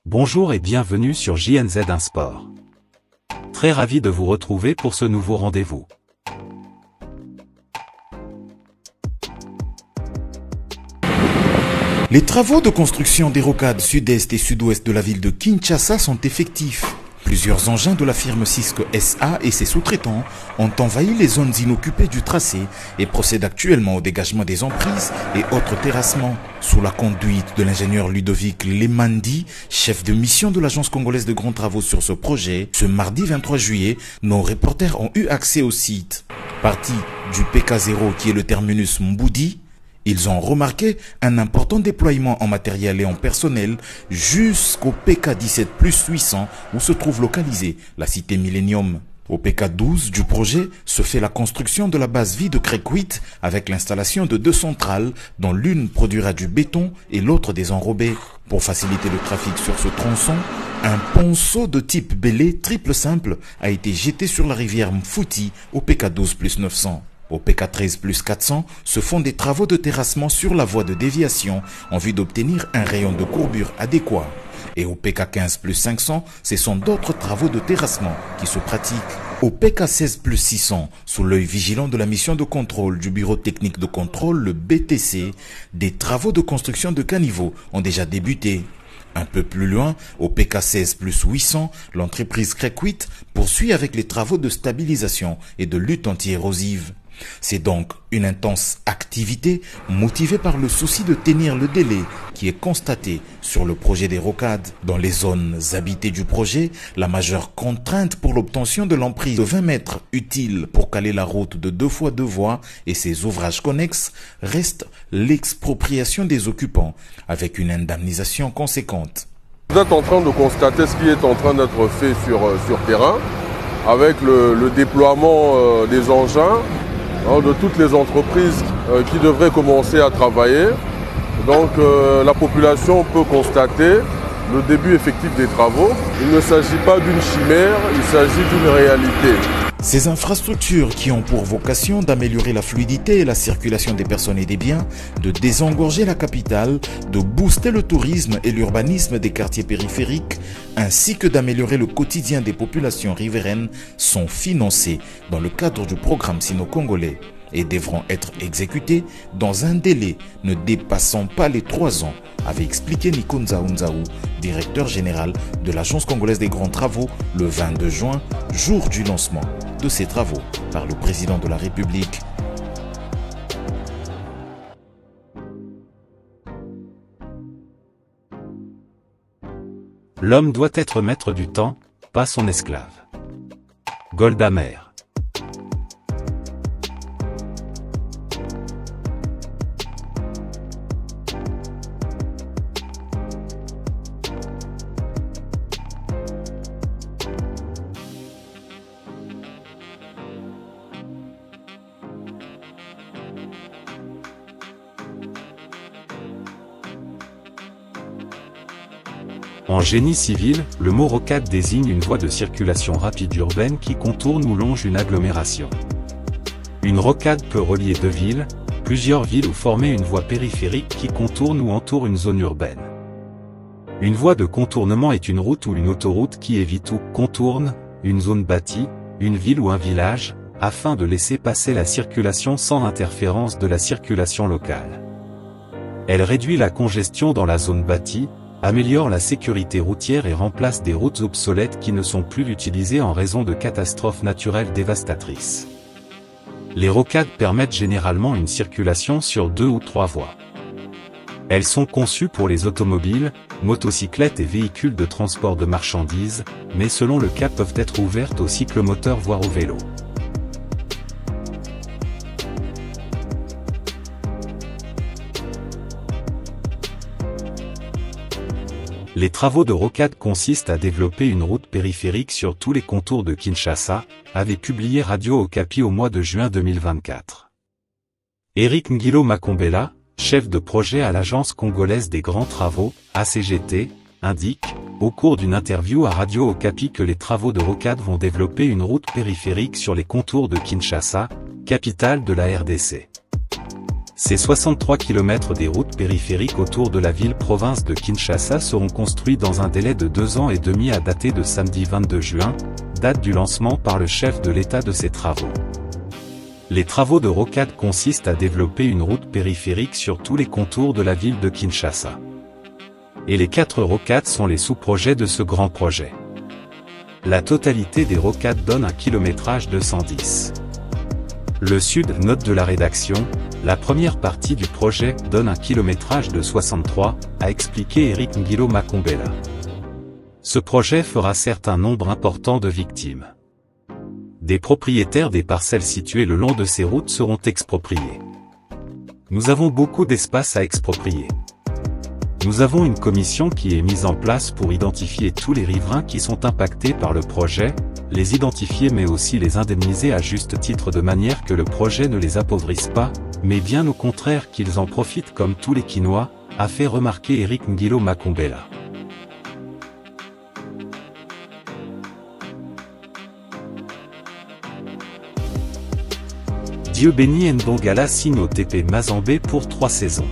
Bonjour et bienvenue sur JNZ1 Sport. Très ravi de vous retrouver pour ce nouveau rendez-vous. Les travaux de construction des rocades sud-est et sud-ouest de la ville de Kinshasa sont effectifs. Plusieurs engins de la firme Cisco SA et ses sous-traitants ont envahi les zones inoccupées du tracé et procèdent actuellement au dégagement des emprises et autres terrassements. Sous la conduite de l'ingénieur Ludovic Lemandi, chef de mission de l'Agence congolaise de grands travaux sur ce projet, ce mardi 23 juillet, nos reporters ont eu accès au site. Parti du PK0 qui est le terminus Mboudi, ils ont remarqué un important déploiement en matériel et en personnel jusqu'au PK17+800 où se trouve localisée la cité Millennium. Au PK12 du projet se fait la construction de la base vie de Crécuit avec l'installation de 2 centrales dont l'une produira du béton et l'autre des enrobés. Pour faciliter le trafic sur ce tronçon, un ponceau de type Bélé triple simple a été jeté sur la rivière Mfouti au PK12+900. Au PK13+400 se font des travaux de terrassement sur la voie de déviation en vue d'obtenir un rayon de courbure adéquat. Et au PK15+500, ce sont d'autres travaux de terrassement qui se pratiquent. Au PK16+600, sous l'œil vigilant de la mission de contrôle du Bureau technique de contrôle, le BTC, des travaux de construction de caniveaux ont déjà débuté. Un peu plus loin, au PK16+800, l'entreprise Crécuit poursuit avec les travaux de stabilisation et de lutte anti-érosive. C'est donc une intense activité motivée par le souci de tenir le délai qui est constaté sur le projet des rocades. Dans les zones habitées du projet, la majeure contrainte pour l'obtention de l'emprise de 20 mètres utile pour caler la route de 2 fois 2 voies et ses ouvrages connexes reste l'expropriation des occupants avec une indemnisation conséquente. Vous êtes en train de constater ce qui est en train d'être fait sur terrain avec le déploiement des engins de toutes les entreprises qui devraient commencer à travailler. Donc la population peut constater le début effectif des travaux. Il ne s'agit pas d'une chimère, il s'agit d'une réalité. Ces infrastructures qui ont pour vocation d'améliorer la fluidité et la circulation des personnes et des biens, de désengorger la capitale, de booster le tourisme et l'urbanisme des quartiers périphériques, ainsi que d'améliorer le quotidien des populations riveraines, sont financées dans le cadre du programme sino-congolais et devront être exécutées dans un délai ne dépassant pas les 3 ans, avait expliqué Nikonza Unzaou, directeur général de l'Agence congolaise des grands travaux, le 22 juin, jour du lancement de ces travaux par le président de la République. L'homme doit être maître du temps, pas son esclave. Golda Meir. En génie civil, le mot rocade désigne une voie de circulation rapide urbaine qui contourne ou longe une agglomération. Une rocade peut relier 2 villes, plusieurs villes ou former une voie périphérique qui contourne ou entoure une zone urbaine. Une voie de contournement est une route ou une autoroute qui évite ou contourne une zone bâtie, une ville ou un village, afin de laisser passer la circulation sans interférence de la circulation locale. Elle réduit la congestion dans la zone bâtie, améliore la sécurité routière et remplace des routes obsolètes qui ne sont plus utilisées en raison de catastrophes naturelles dévastatrices. Les rocades permettent généralement une circulation sur 2 ou 3 voies. Elles sont conçues pour les automobiles, motocyclettes et véhicules de transport de marchandises, mais selon le cas peuvent être ouvertes aux cyclomoteurs voire aux vélos. Les travaux de rocade consistent à développer une route périphérique sur tous les contours de Kinshasa, avait publié Radio Okapi au mois de juin 2024. Éric Ngilo Makombela, chef de projet à l'Agence congolaise des grands travaux, ACGT, indique, au cours d'une interview à Radio Okapi que les travaux de rocade vont développer une route périphérique sur les contours de Kinshasa, capitale de la RDC. Ces 63 km des routes périphériques autour de la ville-province de Kinshasa seront construits dans un délai de 2 ans et demi à dater de samedi 22 juin, date du lancement par le chef de l'État de ces travaux. Les travaux de rocade consistent à développer une route périphérique sur tous les contours de la ville de Kinshasa. Et les 4 rocades sont les sous-projets de ce grand projet. La totalité des rocades donne un kilométrage de 110. Le Sud note de la rédaction, la première partie du projet donne un kilométrage de 63, a expliqué Eric Ngilo Makombela. Ce projet fera certes un nombre important de victimes. Des propriétaires des parcelles situées le long de ces routes seront expropriés. Nous avons beaucoup d'espace à exproprier. Nous avons une commission qui est mise en place pour identifier tous les riverains qui sont impactés par le projet, les identifier mais aussi les indemniser à juste titre de manière que le projet ne les appauvrisse pas, mais bien au contraire qu'ils en profitent comme tous les Kinois, a fait remarquer Eric Ngilo Makombela. Dieu béni Ndongala signe au TP Mazembe pour 3 saisons.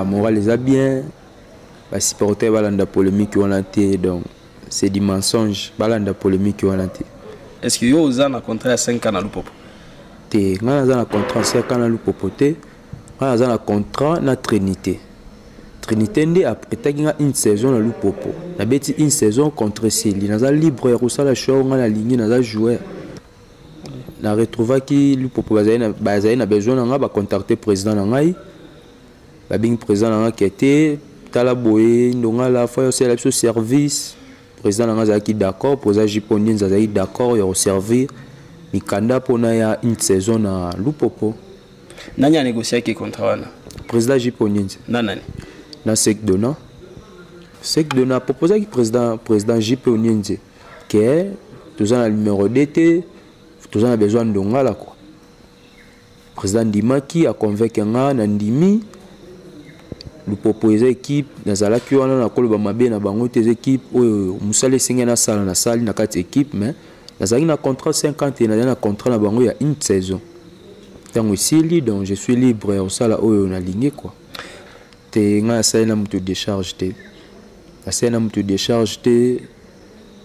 Moral les a bien, les supporters balanda polémique ont été, donc c'est du mensonge balanda polémique ont été. Est-ce que vous avez un contrat à 5 ans à l'Upopo? Te, on a un contrat à 5 ans à l'Upopo, on a un contrat na Trinité. Trinité ndi après une saison à l'Upopo. Na beti une saison contre Sili, na za libre ya kusala show on a ligne na za jouer. Na retrouva ki l'Upopo bazaina besoin nga ba contacter président na ngai. Babing président nanga qui était talaboye ndonga la fois c'est la service président nanga zaki d'accord pour ça japonais zaki d'accord ya servir mikanda pona ya une saison na Lupopo. Nani a négocié qui contrat wana? Président japonais. Nani? Na Sek Dona proposé qui président japonais que tous en numéro DT tous en a besoin ndonga la quoi. Président Dimaki a convaincu nga na ndimi le proposer équipe nazala ki wana na koloba mabe na bango tes équipe oyo musale singa na sali na kati équipe mais nazali na contrat 50 et na contrat na bango ya une saison tant aussi donc je suis libre au sala oyo na ligne quoi te nga ça na mutu décharge te ça na mutu décharge te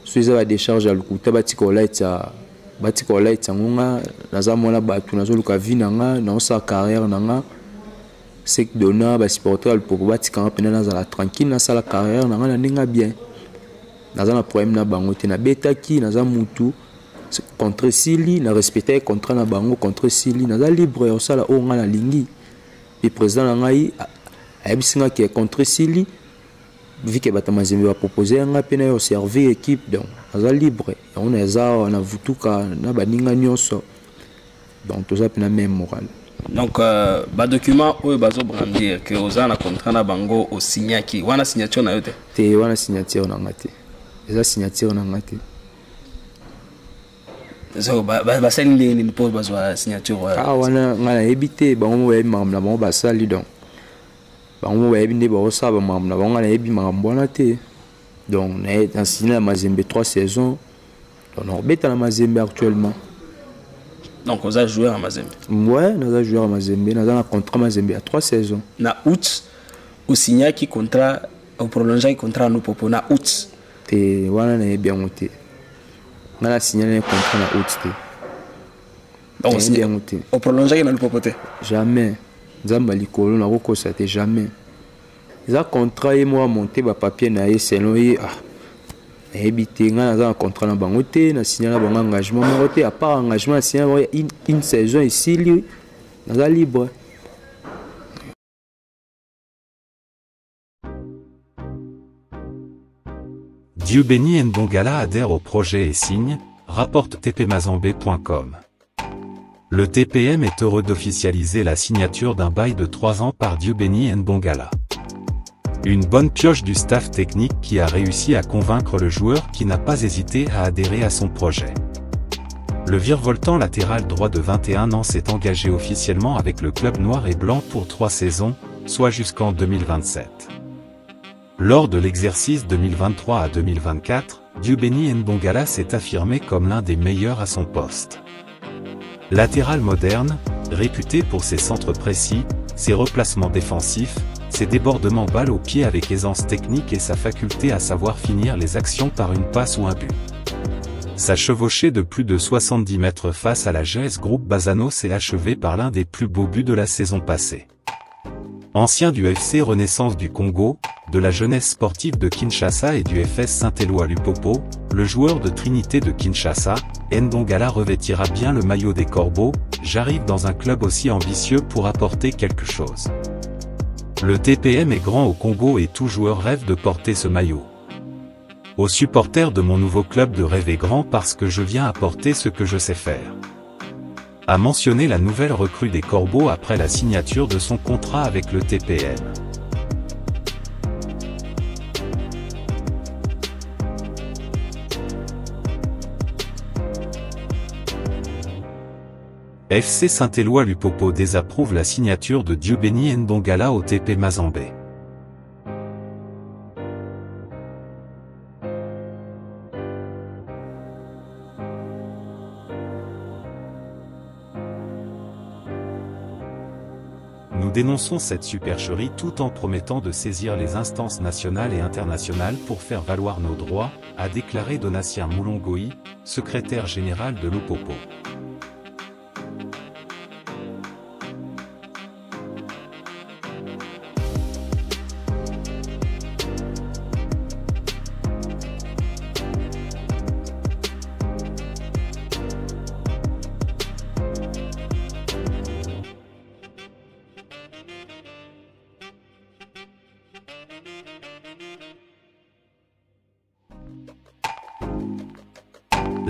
suiza ba décharge à lukuta batiko light ngonga nazamona batu nazoluka vina nga na sa carrière nanga c'est que donna ba supporter pour batika pena na la tranquille na sala carrière na nga ndinga bien naza na problème na bango te na betaki naza mutu contre Sili na respecter contrat na bango contre Sili naza libre au sala o nga na lingi et président na ngai abisinga qui est contre Sili vu que batamazembe va proposer nga pena yo servir équipe donc naza libre on est za na vutuka na baninga nyonso donc tout ça pena même moral. Donc, le document où vous avez dit que vous avez un contrat na bango au signaki, vous avez une signature na yote? Te, vous avez une signature na ngate. Vous avez signature na ngate. So, basali ni pose besoin signature. Ah, wana ngana ebité bango wa mam na bango basali donc. Bango wa ebinde ba osaba mam na bango ngana ebi mambo na te. Donc, na signé na Mazembe 3 saisons. Donc, on rebeta na Mazembe actuellement. Donc, vous avez joué à Mazembe? Ouais, nous avons joué à Mazembe. Nous avons un contrat Mazembe à 3 saisons. Na août, au signé qui contrat, au prolongé contrat nous popo na août. Te, voilà, on est bien monté. Nous avons signé un contrat na août. Donc, c'est bien monté. Au prolongé, nous popo te? Jamais. Zamba likolo na roko ça te jamais. Ils ont contrat et moi monté ba papier na selon ah. Ebité nga na contrat na bango te na signé na bango engagement mo te à part engagement signé une saison ici lui na libre. Dieu béni Ndongala adhère au projet et signe, rapporte tpmazembe.com. Le TPM est heureux d'officialiser la signature d'un bail de 3 ans par Dieu béni Ndongala. Une bonne pioche du staff technique qui a réussi à convaincre le joueur qui n'a pas hésité à adhérer à son projet. Le virevoltant latéral droit de 21 ans s'est engagé officiellement avec le club noir et blanc pour 3 saisons, soit jusqu'en 2027. Lors de l'exercice 2023 à 2024, Dieubeni Ndongala s'est affirmé comme l'un des meilleurs à son poste. Latéral moderne, réputé pour ses centres précis, ses replacements défensifs, ses débordements balle au pied avec aisance technique et sa faculté à savoir finir les actions par une passe ou un but. Sa chevauchée de plus de 70 mètres face à la GS Groupe Bazano s'est achevée par l'un des plus beaux buts de la saison passée. Ancien du FC Renaissance du Congo, de la jeunesse sportive de Kinshasa et du FS Saint-Éloi Lupopo, le joueur de Trinité de Kinshasa, Ndongala revêtira bien le maillot des Corbeaux. J'arrive dans un club aussi ambitieux pour apporter quelque chose. Le TPM est grand au Congo et tout joueur rêve de porter ce maillot. Aux supporters de mon nouveau club de rêver grand parce que je viens apporter ce que je sais faire. A mentionné la nouvelle recrue des Corbeaux après la signature de son contrat avec le TPM. FC Saint-Éloi Lupopo désapprouve la signature de Dieubeni Ndongala au TP Mazembe. Nous dénonçons cette supercherie tout en promettant de saisir les instances nationales et internationales pour faire valoir nos droits, a déclaré Donatien Moulongoï, secrétaire général de l'Upopo.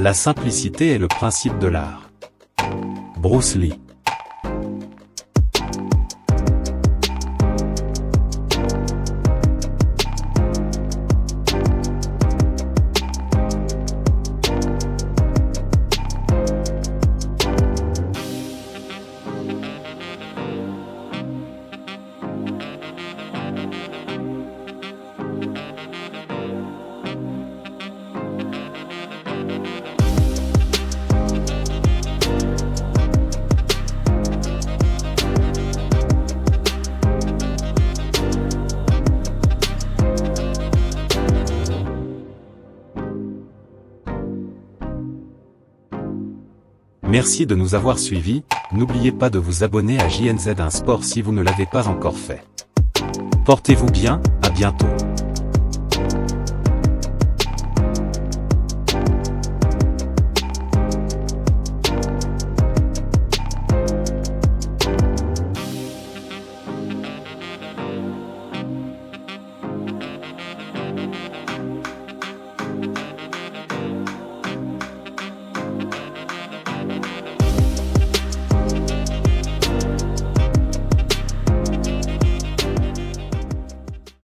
La simplicité est le principe de l'art. Bruce Lee. Merci de nous avoir suivis, n'oubliez pas de vous abonner à JNZ1 Sport si vous ne l'avez pas encore fait. Portez-vous bien, à bientôt.